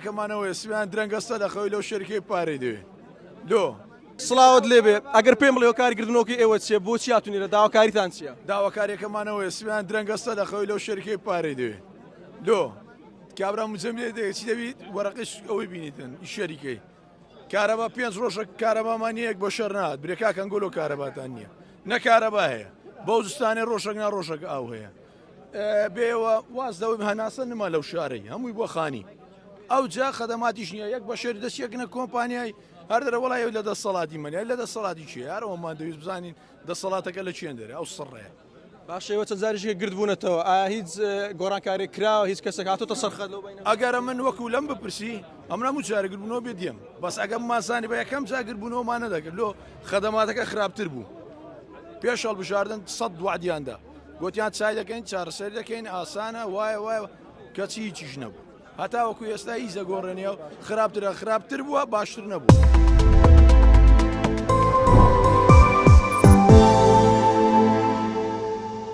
کەمانەوەی سویان درەنگەستە دەخەوی لەو شەرکەی پارەی دەوێ لۆ سڵاوت لێبێ ئەگەر پێم بڵێ کارکردنەوەی ئێوە چیە بۆچی هاتوونیرە داواکاریتان چییە؟ داواکاریەکەمانەوەی سویان درەنگەستە دەخەوی لەو شەرکەی پارەی دەوێ لۆ کابرا مجەملێ دەوێت چی دەبیت وەرەقش ئەوەی بینیتن شەریکەی کارەبا 5 ڕۆژە کارەبامان یەک بۆ شەر نهات برێکا کەنگۆلۆ کارەباتان نییە نەکارەبا هەیە بەو زستانێ ڕۆژێک نا ڕۆژێک ئاو هەیە بێەوە واز دەوەی هەناسە نما لەو شارەی هەمووی بۆ خانی ئەو جا خەدەماتیش نییە یەک بە شەری دەستیەکنە کۆمپانیای هەر دەرە وڵای لە دەسەڵاتی منە لە دەسەڵاتی چی هەرەوەمان دەویست بزانین دەسەڵاتەکە لە چێن دەرێ ئەو سڕەیە باشەوە چەند جاریشکە گردبوونەتەوە ئایا هیچ گۆڕانکاری کراوە هیچ کەسێک هاتۆتە سەرخەت لەو بینە ئەگەرە من وەکو لەم بپرسی ئەم نەموو جارەگربوونەوە بێ دێم بەس ئەگەم ماسانی بە یەکەم جاگربوونەوەمان نەدەکرد لۆ خەدەماتەکە خراپتر بوو پێش هەڵبژاردن 100 دوعدیاندا گوتیان چای دەکەین چارەسەر دەکەین ئاسانە وایە کەچی هیچیش نەبوو هەتا وەکو ئێستا هیچ دەگۆڕێنێ و خراپتر بووە باشتر نەبوو.